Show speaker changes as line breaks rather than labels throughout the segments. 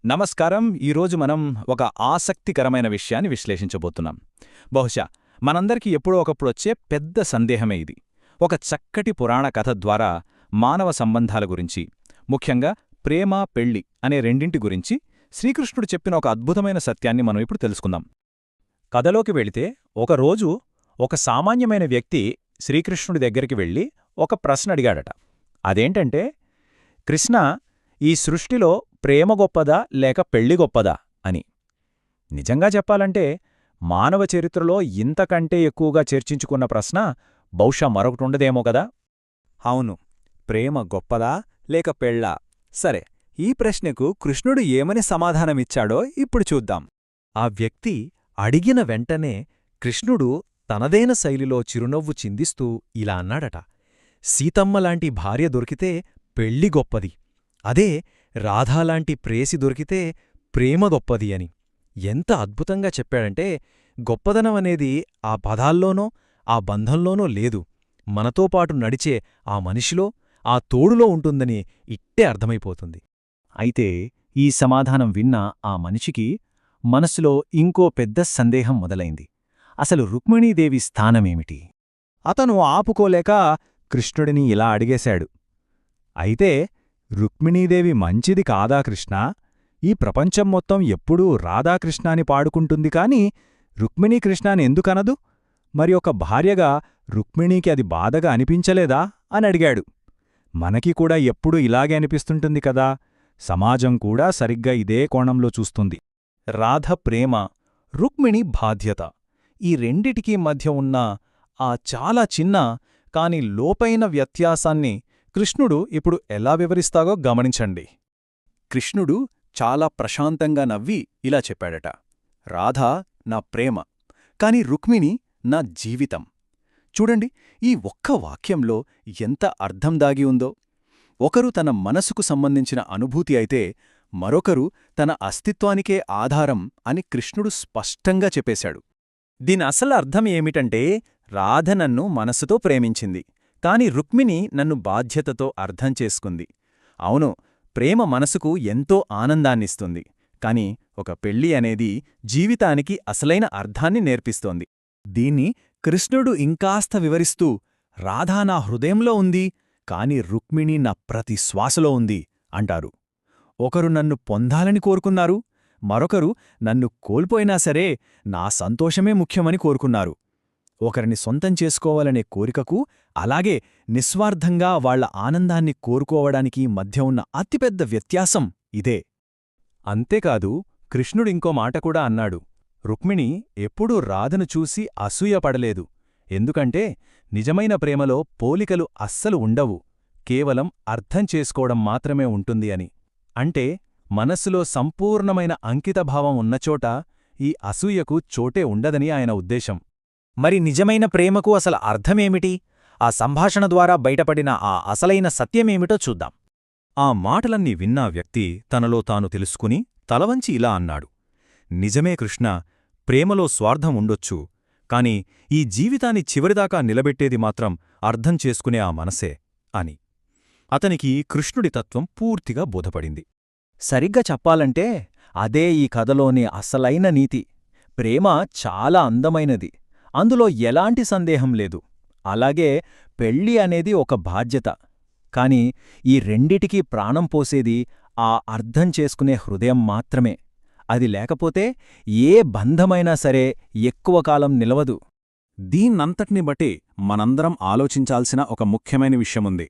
నమస్కారం. ఈరోజు మనం ఒక ఆసక్తికరమైన విషయాన్ని విశ్లేషించబోతున్నాం. బహుశా మనందరికీ ఎప్పుడో ఒకప్పుడొచ్చే పెద్ద సందేహమే ఇది. ఒక చక్కటి పురాణ కథ ద్వారా మానవ సంబంధాల గురించి, ముఖ్యంగా ప్రేమ, పెళ్లి అనే రెండింటి గురించి శ్రీకృష్ణుడు చెప్పిన ఒక అద్భుతమైన సత్యాన్ని మనం ఇప్పుడు తెలుసుకుందాం. కథలోకి వెళితే, ఒకరోజు ఒక సామాన్యమైన వ్యక్తి శ్రీకృష్ణుడి దగ్గరికి వెళ్ళి ఒక ప్రశ్న అడిగాడట. అదేంటంటే, కృష్ణా, ఈ సృష్టిలో ప్రేమ గొప్పదా లేక పెళ్లి గొప్పదా అని. నిజంగా చెప్పాలంటే మానవ చరిత్రలో ఇంతకంటే ఎక్కువగా చర్చించుకున్న ప్రశ్న బహుశా మరొకటుండదేమో కదా.
అవును, ప్రేమ గొప్పదా లేక పెళ్ళా? సరే, ఈ ప్రశ్నకు కృష్ణుడు ఏమని సమాధానమిచ్చాడో ఇప్పుడు చూద్దాం. ఆ వ్యక్తి అడిగిన వెంటనే కృష్ణుడు తనదైన శైలిలో చిరునవ్వు చిందిస్తూ ఇలా అన్నాడట: సీతమ్మలాంటి భార్య దొరికితే పెళ్లి గొప్పది, అదే రాధాలాంటి ప్రేసి దొరికితే ప్రేమ గొప్పది అని. ఎంత అద్భుతంగా చెప్పాడంటే, గొప్పదనమనేది ఆ పదాల్లోనో ఆ బంధంలోనో లేదు, మనతో పాటు నడిచే ఆ మనిషిలో, ఆ తోడులో ఉంటుందని ఇట్టే అర్థమైపోతుంది.
అయితే ఈ సమాధానం విన్న ఆ మనిషికి మనసులో ఇంకో పెద్ద సందేహం మొదలైంది. అసలు రుక్మిణీదేవి స్థానమేమిటి? అతను ఆపుకోలేక కృష్ణుడిని ఇలా అడిగేశాడు: అయితే రుక్మిణీదేవి మంచిది కాదా కృష్ణా? ఈ ప్రపంచం మొత్తం ఎప్పుడూ రాధాకృష్ణాని పాడుకుంటుంది కాని రుక్మిణీకృష్ణాని ఎందుకనదు? మరి ఒక భార్యగా రుక్మిణీకి అది బాధగా అనిపించలేదా అని అడిగాడు. మనకి కూడా ఎప్పుడూ ఇలాగే అనిపిస్తుంటుంది కదా. సమాజం కూడా సరిగ్గా ఇదే కోణంలో చూస్తుంది. రాధ ప్రేమ, రుక్మిణి బాధ్యత, ఈ రెండిటికీ మధ్య ఉన్న ఆ చాలా చిన్న కాని లోపైన వ్యత్యాసాన్ని కృష్ణుడు ఇప్పుడు ఎలా వివరిస్తాగో గమనించండి. కృష్ణుడు చాలా ప్రశాంతంగా నవ్వి ఇలా చెప్పాడట: రాధా నా ప్రేమ, కాని రుక్మిణి నా జీవితం. చూడండి, ఈ ఒక్క వాక్యంలో ఎంత అర్థం దాగి ఉందో. ఒకరు తన మనసుకు సంబంధించిన అనుభూతి అయితే, మరొకరు తన అస్తిత్వానికే ఆధారం అని కృష్ణుడు స్పష్టంగా చెప్పేశాడు. దీని అసలు అర్థం ఏమిటంటే, రాధ నన్ను మనసుతో ప్రేమించింది, కాని రుక్మిణి నన్ను బాధ్యతతో అర్థం చేసుకుంది. అవును, ప్రేమ మనసుకు ఎంతో ఆనందాన్నిస్తుంది, కాని ఒక పెళ్లి అనేది జీవితానికి అసలైన అర్థాన్ని నేర్పిస్తోంది. దీన్ని కృష్ణుడు ఇంకాస్త వివరిస్తూ, రాధా నా హృదయంలో ఉంది, కాని రుక్మిణి నా ప్రతి శ్వాసలో ఉంది అంటారు. ఒకరు నన్ను పొందాలని కోరుకున్నారు, మరొకరు నన్ను కోల్పోయినా సరే నా సంతోషమే ముఖ్యమని కోరుకున్నారు. ఒకరిని సొంతం చేసుకోవాలనే కోరికకు, అలాగే నిస్వార్థంగా వాళ్ల ఆనందాన్ని కోరుకోవడానికి మధ్య ఉన్న అతిపెద్ద వ్యత్యాసం ఇదే. అంతేకాదు, కృష్ణుడింకో మాట కూడా అన్నాడు: రుక్మిణి ఎప్పుడూ రాధను చూసి అసూయపడలేదు, ఎందుకంటే నిజమైన ప్రేమలో పోలికలు అస్సలు ఉండవు, కేవలం అర్థం చేసుకోవడం మాత్రమే ఉంటుంది అని. అంటే మనస్సులో సంపూర్ణమైన అంకితభావం ఉన్నచోట ఈ అసూయకు చోటే ఉండదని ఆయన ఉద్దేశం.
మరి నిజమైన ప్రేమకు అసలు అర్థమేమిటి? ఆ సంభాషణ ద్వారా బయటపడిన ఆ అసలైన సత్యమేమిటో చూద్దాం.
ఆ మాటలన్నీ విన్నా వ్యక్తి తనలో తాను తెలుసుకుని తలవంచి ఇలా అన్నాడు: నిజమే కృష్ణ, ప్రేమలో స్వార్థం ఉండొచ్చు, కాని ఈ జీవితాన్ని చివరిదాకా నిలబెట్టేది మాత్రం అర్థం చేసుకునే ఆ మనసే అని. అతనికి కృష్ణుడి తత్వం పూర్తిగా బోధపడింది.
సరిగ్గా చెప్పాలంటే అదే ఈ కథలోని అసలైన నీతి. ప్రేమ చాలా అందమైనది, అందులో ఎలాంటి సందేహం లేదు. అలాగే పెళ్లి అనేది ఒక బాధ్యత, కాని ఈ రెండిటికీ ప్రాణం పోసేది ఆ అర్థం చేసుకునే హృదయం మాత్రమే. అది లేకపోతే ఏ బంధమైనా సరే ఎక్కువ కాలం నిలవదు.
దీన్నంతటిని బట్టి మనందరం ఆలోచించాల్సిన ఒక ముఖ్యమైన విషయముంది.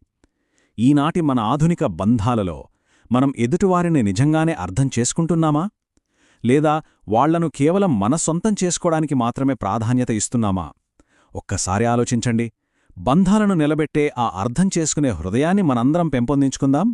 ఈనాటి మన ఆధునిక బంధాలలో మనం ఎదుటివారిని నిజంగానే అర్థం చేసుకుంటున్నామా? లేదా వాళ్లను కేవలం మన సొంతం చేసుకోవడానికి మాత్రమే ప్రాధాన్యత ఇస్తున్నామా? ఒక్కసారి ఆలోచించండి. బంధాలను నిలబెట్టే ఆ అర్థం చేసుకునే హృదయాన్ని మనందరం పెంపొందించుకుందాం.